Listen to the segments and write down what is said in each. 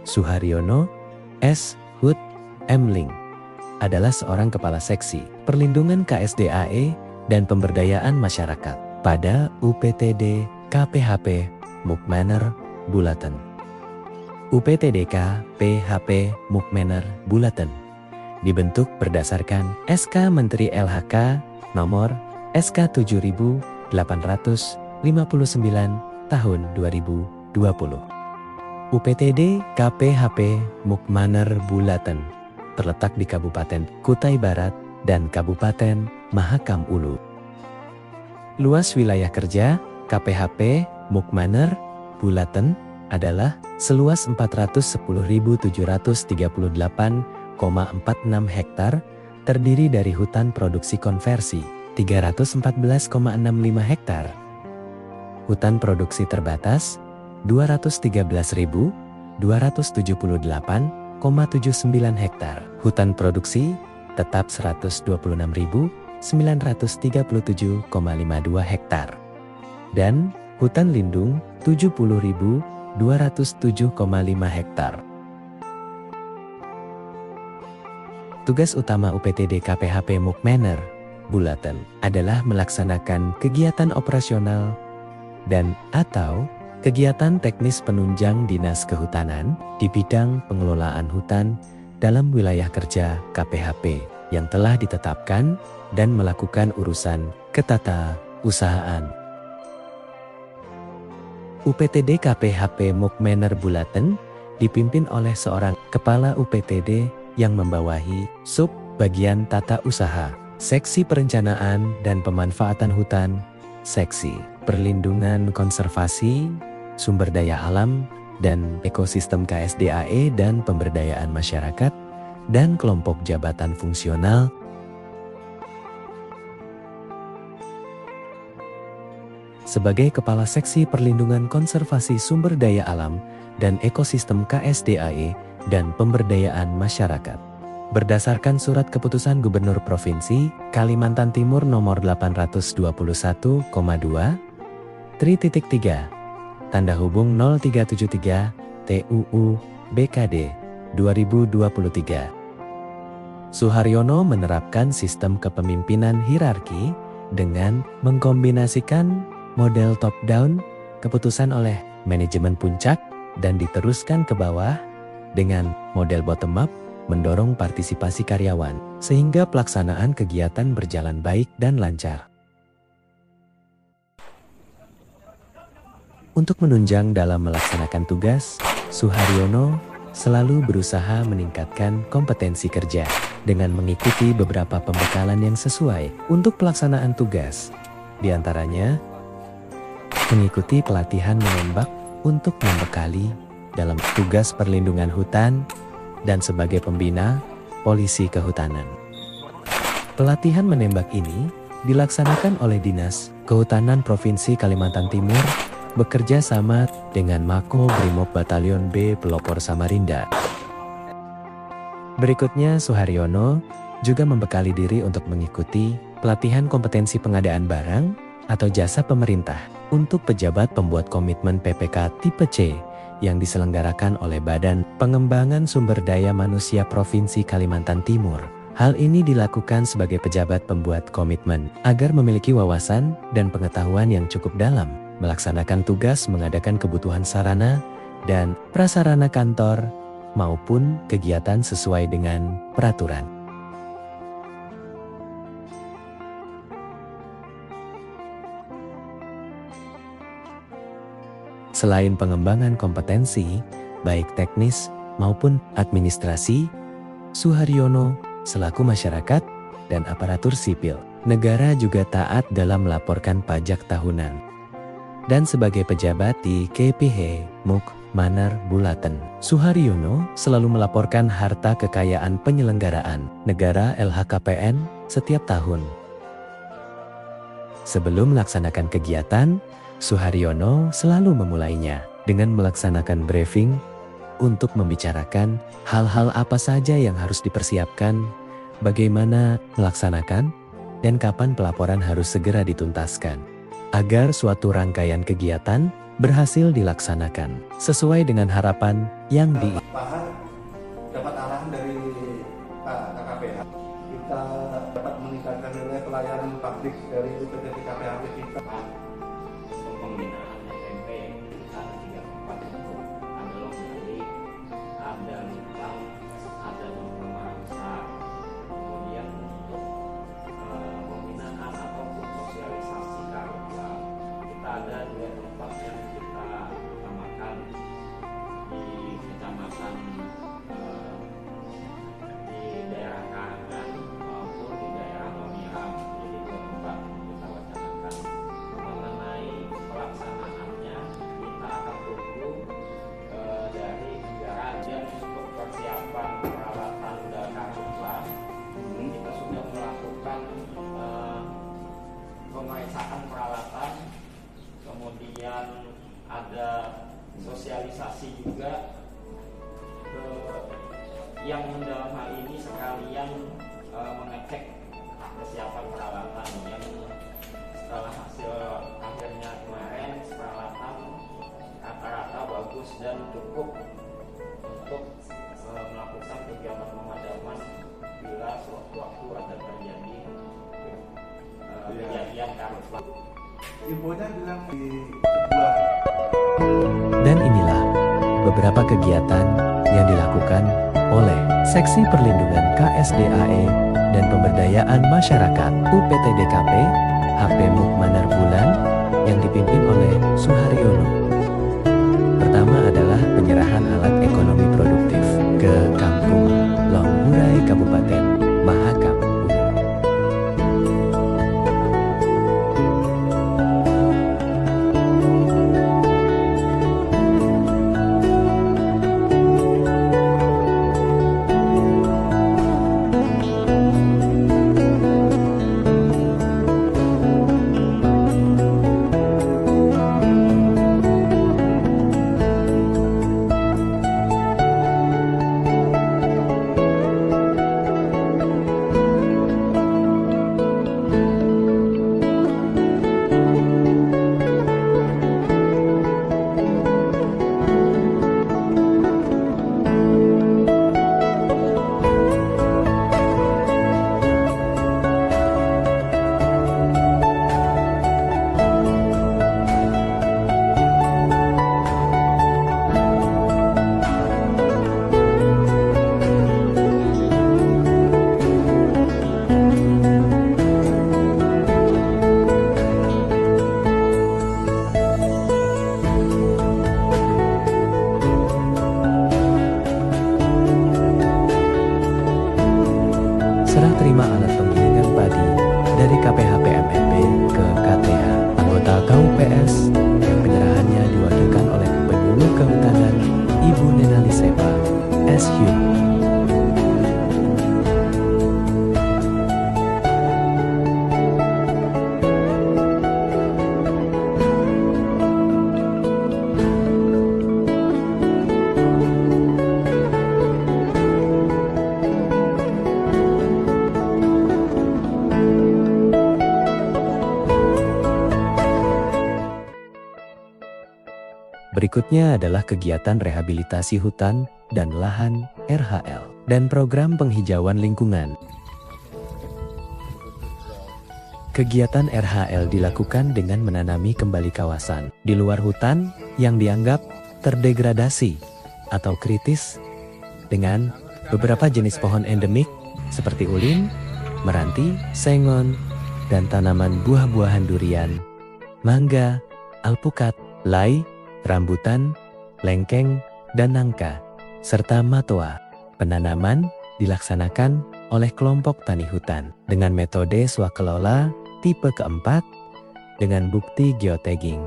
Suharyono S. Hut M. Ling adalah seorang kepala seksi perlindungan KSDAE dan pemberdayaan masyarakat pada UPTD KPHP Mukmaner Bulaten. UPTDK PHP Mukmaner Bulaten dibentuk berdasarkan SK Menteri LHK nomor SK 7859 tahun 2020. UPTD KPHP Mukmaner Bulaten terletak di Kabupaten Kutai Barat dan Kabupaten Mahakam Ulu. Luas wilayah kerja KPHP Mukmaner Bulaten adalah seluas 410.738,46 hektar, terdiri dari hutan produksi konversi 314,65 hektar, hutan produksi terbatas 213.278,79 hektar, hutan produksi tetap 126.937,52 hektar, dan hutan lindung 70.207,5 hektar. Tugas utama UPTD KPHP Mukmaner Bulaten adalah melaksanakan kegiatan operasional dan atau kegiatan teknis penunjang Dinas Kehutanan di bidang pengelolaan hutan dalam wilayah kerja KPHP yang telah ditetapkan dan melakukan urusan ketata-usahaan. UPTD KPHP Mukmaner Bulaten dipimpin oleh seorang kepala UPTD yang membawahi sub bagian tata usaha, seksi perencanaan dan pemanfaatan hutan, seksi perlindungan konservasi, sumber daya alam, dan ekosistem KSDAE dan pemberdayaan masyarakat, dan kelompok jabatan fungsional. Sebagai Kepala Seksi Perlindungan Konservasi Sumber Daya Alam dan Ekosistem KSDAE dan Pemberdayaan Masyarakat. Berdasarkan Surat Keputusan Gubernur Provinsi Kalimantan Timur Nomor 821,2, 3.3 tanda hubung 0373 TUU BKD 2023. Suharyono menerapkan sistem kepemimpinan hierarki dengan mengkombinasikan model top-down keputusan oleh manajemen puncak dan diteruskan ke bawah dengan model bottom-up mendorong partisipasi karyawan sehingga pelaksanaan kegiatan berjalan baik dan lancar. Untuk menunjang dalam melaksanakan tugas, Suharyono selalu berusaha meningkatkan kompetensi kerja dengan mengikuti beberapa pembekalan yang sesuai untuk pelaksanaan tugas. Di antaranya, mengikuti pelatihan menembak untuk membekali dalam tugas perlindungan hutan dan sebagai pembina polisi kehutanan. Pelatihan menembak ini dilaksanakan oleh Dinas Kehutanan Provinsi Kalimantan Timur bekerja sama dengan Mako Brimob Batalion B Pelopor Samarinda. Berikutnya, Suharyono juga membekali diri untuk mengikuti pelatihan kompetensi pengadaan barang atau jasa pemerintah untuk pejabat pembuat komitmen PPK tipe C yang diselenggarakan oleh Badan Pengembangan Sumber Daya Manusia Provinsi Kalimantan Timur. Hal ini dilakukan sebagai pejabat pembuat komitmen agar memiliki wawasan dan pengetahuan yang cukup dalam melaksanakan tugas mengadakan kebutuhan sarana dan prasarana kantor maupun kegiatan sesuai dengan peraturan. Selain pengembangan kompetensi, baik teknis maupun administrasi, Suharyono selaku masyarakat dan aparatur sipil negara juga taat dalam melaporkan pajak tahunan. Dan sebagai pejabat di KPH Mukmaner Bulaten, Suharyono selalu melaporkan harta kekayaan penyelenggaraan negara LHKPN setiap tahun. Sebelum melaksanakan kegiatan, Suharyono selalu memulainya dengan melaksanakan briefing untuk membicarakan hal-hal apa saja yang harus dipersiapkan, bagaimana melaksanakan, dan kapan pelaporan harus segera dituntaskan. Agar suatu rangkaian kegiatan berhasil dilaksanakan sesuai dengan harapan yang dapat arahan dari KKPH. Kita dapat meningkatkan nilai pelayanan publik dari UPT KPHP kita. Pembinaan SMP kita 3 itu ada lokali, ada lintang, ada norma kemudian untuk pembinaan ataupun sosialisasi karya kita ada 2 tempat yang kita utamakan di kecamatan di daerah Karangan maupun di daerah Mamiram. Jadi 2 tempat kita wacanakan. Mengenai pelaksanaannya kita akan tunggu dari negara dan untuk persiapan peralatan dan karhutla kita sudah melakukan pemeriksaan peralatan, kemudian ada sosialisasi juga yang dalam hal ini sekalian mengecek persiapan peralatan yang setelah hasil akhirnya kemarin peralatan rata-rata bagus dan cukup untuk melakukan kegiatan pemadaman bila sewaktu-waktu ada terjadi kejadian karhutla. Infonya bilang di sebuah. Dan inilah beberapa kegiatan yang dilakukan oleh Seksi Perlindungan KSDAE dan Pemberdayaan Masyarakat UPTDKP HP Mukmanar Bulan yang dipimpin oleh Suharyono. Pertama adalah penyerahan alat ekonomi produktif ke Kampung Longburai Kabupaten Mahakam. Serah terima alat penggilingan padi dari KPHP MNP ke KTH. Anggota KUPS yang penyerahannya diwakilkan oleh Penyuluh Kehutanan Ibu Nenali Sepa, SHU. Berikutnya adalah kegiatan rehabilitasi hutan dan lahan RHL dan program penghijauan lingkungan. Kegiatan RHL dilakukan dengan menanami kembali kawasan di luar hutan yang dianggap terdegradasi atau kritis dengan beberapa jenis pohon endemik seperti ulin, meranti, sengon, dan tanaman buah-buahan durian, mangga, alpukat, lai, rambutan, lengkeng, dan nangka, serta matoa. Penanaman dilaksanakan oleh kelompok tani hutan dengan metode swakelola tipe keempat dengan bukti geotagging.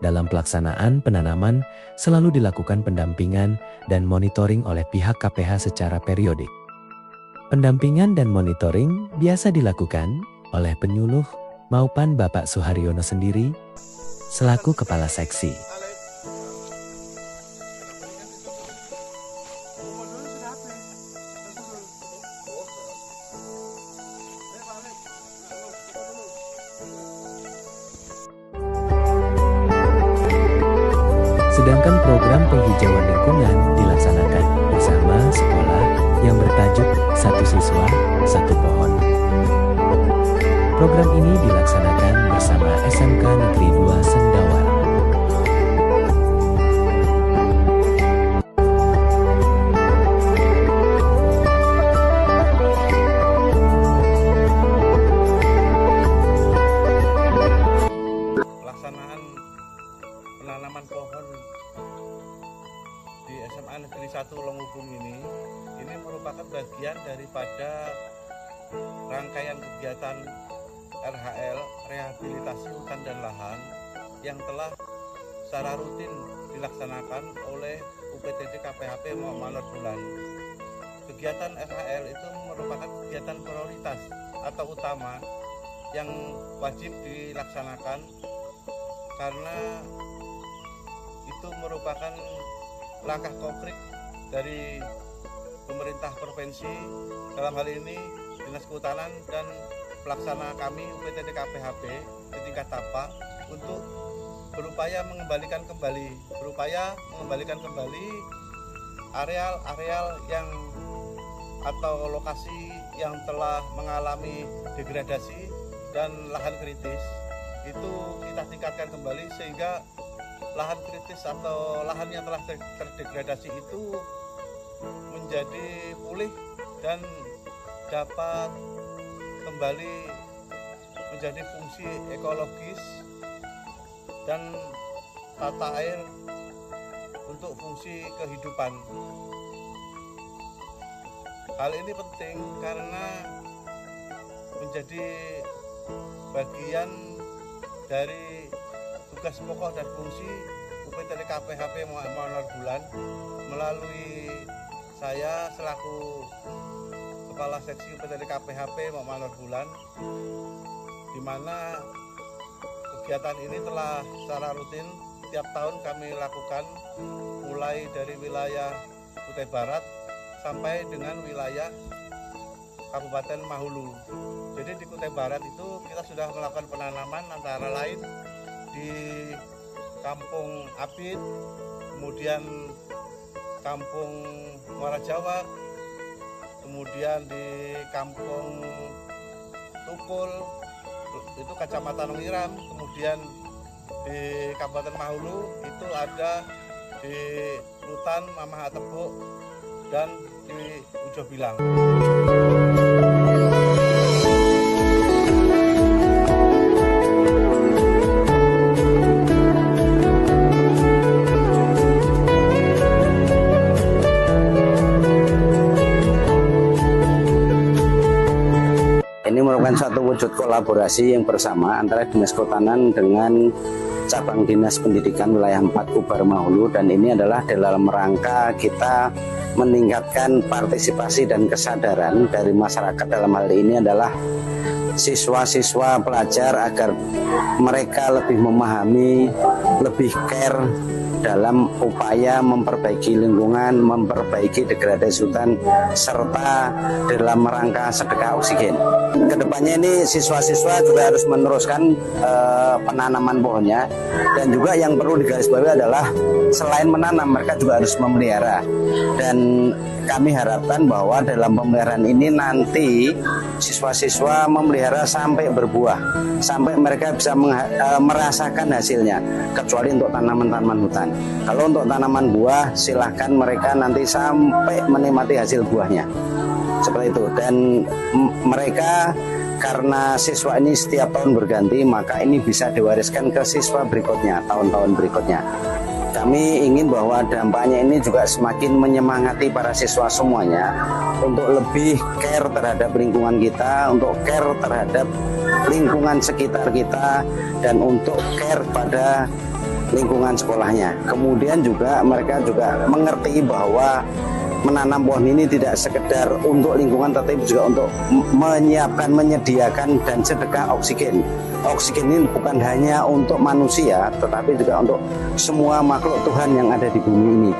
Dalam pelaksanaan penanaman selalu dilakukan pendampingan dan monitoring oleh pihak KPH secara periodik. Pendampingan dan monitoring biasa dilakukan oleh penyuluh maupun Bapak Suharyono sendiri selaku Kepala Seksi. Sedangkan program penghijauan lingkungan dilaksanakan bersama sekolah yang bertajuk Satu Siswa, Satu Pohon. Program ini dilaksanakan bersama SMK Negeri 2 Sendawar. Pelaksanaan penanaman pohon di SMA Negeri 1 Longhubung ini merupakan bagian daripada rangkaian kegiatan RHL, rehabilitasi hutan dan lahan, yang telah secara rutin dilaksanakan oleh UPTD KPHP Manor Bulan. Kegiatan RHL itu merupakan kegiatan prioritas atau utama yang wajib dilaksanakan karena itu merupakan langkah konkret dari pemerintah provinsi, dalam hal ini Dinas Kehutanan dan pelaksana kami UPTD KPHP di tingkat tapak untuk berupaya mengembalikan kembali areal-areal yang atau lokasi yang telah mengalami degradasi dan lahan kritis itu kita tingkatkan kembali sehingga lahan kritis atau lahan yang telah terdegradasi itu menjadi pulih dan dapat kembali menjadi fungsi ekologis dan tata air untuk fungsi kehidupan. Hal ini penting karena menjadi bagian dari tugas pokok dan fungsi UPTD KPHP Manor Bulan melalui saya selaku Kepala Seksi UPTD KPHP Manor Bulan, di mana kegiatan ini telah secara rutin tiap tahun kami lakukan mulai dari wilayah Kutai Barat sampai dengan wilayah Kabupaten Mahulu. Jadi di Kutai Barat itu kita sudah melakukan penanaman antara lain di Kampung Apit, kemudian Kampung Muara Jawa, kemudian di Kampung Tukul itu Kecamatan Wiram, kemudian di Kabupaten Mahulu itu ada di Rutan Mamah Atebuk dan di Ujo Bilang. Ini merupakan satu wujud kolaborasi yang bersama antara Dinas Kehutanan dengan Cabang Dinas Pendidikan Wilayah 4 Kubar Mahulu, dan ini adalah dalam rangka kita meningkatkan partisipasi dan kesadaran dari masyarakat. Dalam hal ini adalah siswa-siswa pelajar agar mereka lebih memahami, lebih care dalam upaya memperbaiki lingkungan, memperbaiki degradasi hutan, serta dalam rangka sedekah oksigen. Kedepannya ini siswa-siswa juga harus meneruskan penanaman pohonnya, dan juga yang perlu digarisbawahi adalah selain menanam, mereka juga harus memelihara. Dan kami harapkan bahwa dalam pemeliharaan ini nanti siswa-siswa memelihara sampai berbuah, sampai mereka bisa merasakan hasilnya, kecuali untuk tanaman-tanaman hutan. Kalau untuk tanaman buah, silahkan mereka nanti sampai menikmati hasil buahnya, seperti itu. Dan mereka, karena siswa ini setiap tahun berganti, maka ini bisa diwariskan ke siswa berikutnya, tahun-tahun berikutnya. Kami ingin bahwa dampaknya ini juga semakin menyemangati para siswa semuanya untuk lebih care terhadap lingkungan kita, untuk care terhadap lingkungan sekitar kita, dan untuk care pada lingkungan sekolahnya. Kemudian juga mereka juga mengerti bahwa menanam pohon ini tidak sekedar untuk lingkungan, tetapi juga untuk menyiapkan, menyediakan dan sedekah oksigen. Oksigen ini bukan hanya untuk manusia, tetapi juga untuk semua makhluk Tuhan yang ada di bumi ini.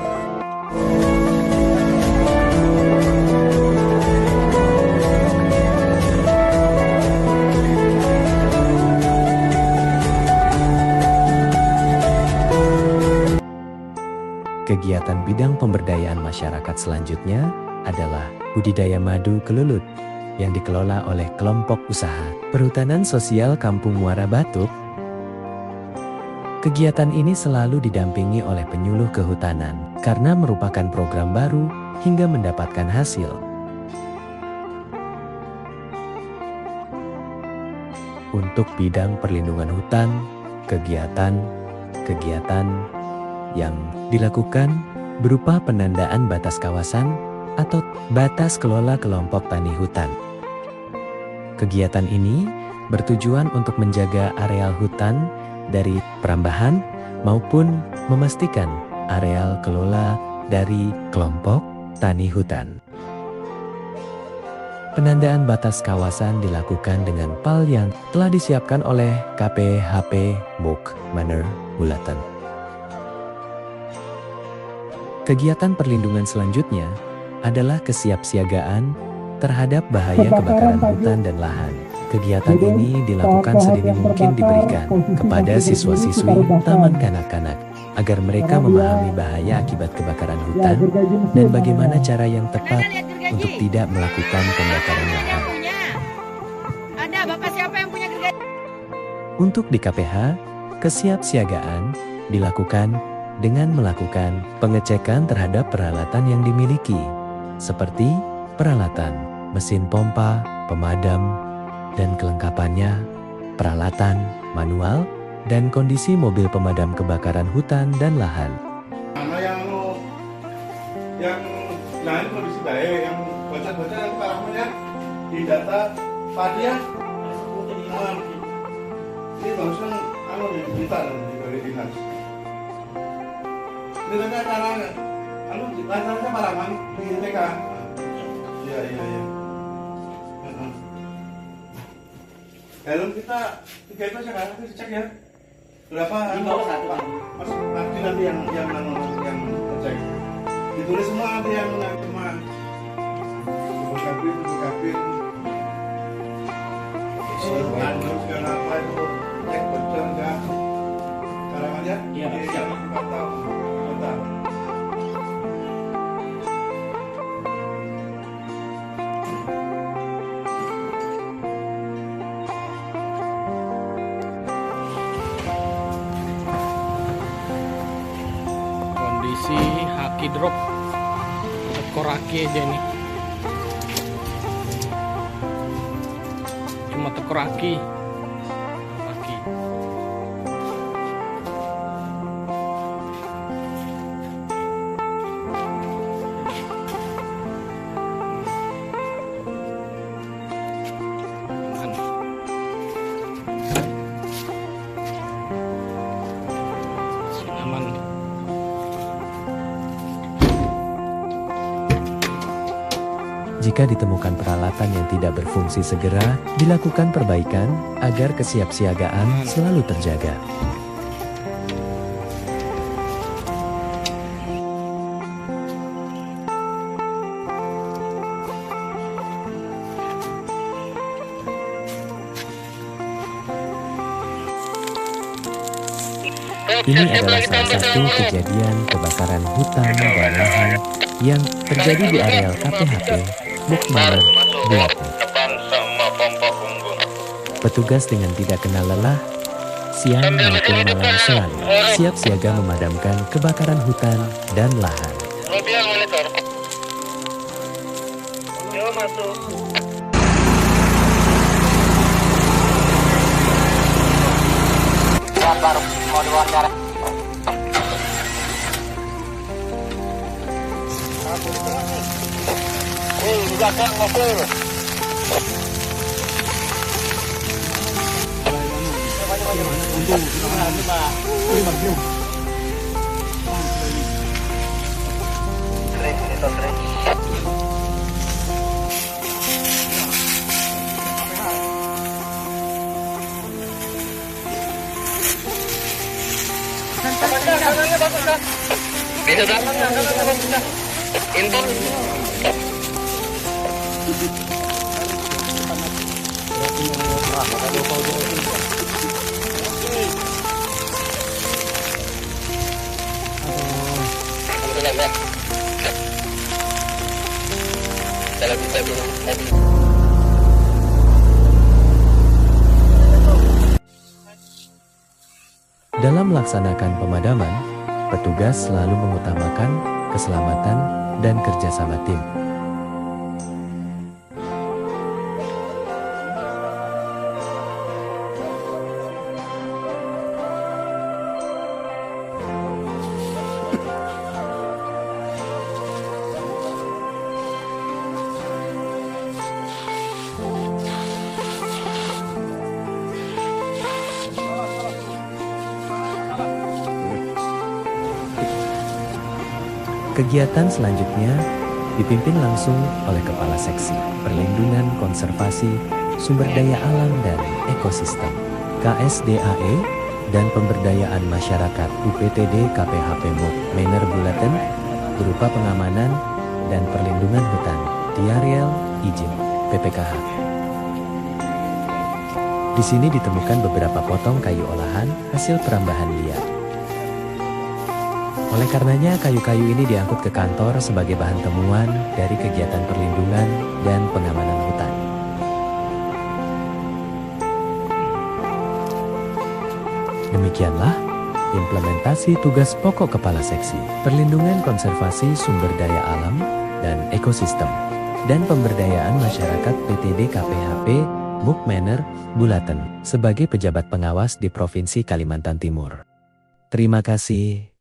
Kegiatan bidang pemberdayaan masyarakat selanjutnya adalah budidaya madu kelulut yang dikelola oleh kelompok usaha Perhutanan Sosial Kampung Muara Batuk. Kegiatan ini selalu didampingi oleh penyuluh kehutanan karena merupakan program baru hingga mendapatkan hasil. Untuk bidang perlindungan hutan, kegiatan yang dilakukan berupa penandaan batas kawasan atau batas kelola kelompok tani hutan. Kegiatan ini bertujuan untuk menjaga areal hutan dari perambahan maupun memastikan areal kelola dari kelompok tani hutan. Penandaan batas kawasan dilakukan dengan PAL yang telah disiapkan oleh KPHP MUK Manor Bulatan. Kegiatan perlindungan selanjutnya adalah kesiapsiagaan terhadap bahaya kebakaran hutan dan lahan. Kegiatan ini dilakukan sedini mungkin diberikan kepada siswa-siswi taman kanak-kanak agar mereka memahami bahaya akibat kebakaran hutan dan bagaimana cara yang tepat untuk tidak melakukan pembakaran lahan. Ada Bapak siapa yang punya gergaji? Untuk di KPH, kesiapsiagaan dilakukan dengan melakukan pengecekan terhadap peralatan yang dimiliki, seperti peralatan mesin pompa, pemadam, dan kelengkapannya, peralatan manual, dan kondisi mobil pemadam kebakaran hutan dan lahan. Mana yang lain kondisi baik, yang baca-baca yang parahnya di data padi ya. Ini barusan diminta dari dinas. Ini kan cara lancarnya paraman di TK. Iya. Helm kita 3 itu sekarang kita cek ya. Berapa? Di bawah 1 kan. Mas nanti yang cek. Ditulis semua nanti yang cuma kabin. Anu segala apa itu cek betul enggak. Sekarang aja. Iya, siap. Mantap. Kondisi haki drop tekor haki aja nih, cuma tekor haki. Aman. Jika ditemukan peralatan yang tidak berfungsi, segera dilakukan perbaikan agar kesiapsiagaan selalu terjaga. Ini adalah salah satu kejadian kebakaran hutan dan lahan yang terjadi di areal KPHP MUK Manor Bulatan. Petugas dengan tidak kenal lelah, siang maupun malam selalu siap siaga memadamkan kebakaran hutan dan lahan. Baru mau diwawancara. Belakang mobil. Bisa datang, info. Dalam melaksanakan pemadaman, petugas selalu mengutamakan keselamatan dan kerjasama tim. Kegiatan selanjutnya dipimpin langsung oleh Kepala Seksi Perlindungan Konservasi Sumber Daya Alam dan Ekosistem KSDAE dan Pemberdayaan Masyarakat UPTD KPHP MUK Manor Bulatan berupa pengamanan dan perlindungan hutan di areal izin PPKH. Di sini ditemukan beberapa potong kayu olahan hasil perambahan liar. Oleh karenanya, kayu-kayu ini diangkut ke kantor sebagai bahan temuan dari kegiatan perlindungan dan pengamanan hutan. Demikianlah implementasi tugas pokok Kepala Seksi Perlindungan Konservasi Sumber Daya Alam dan Ekosistem dan Pemberdayaan Masyarakat PTD KPHP MUK Manor Bulatan sebagai pejabat pengawas di Provinsi Kalimantan Timur. Terima kasih.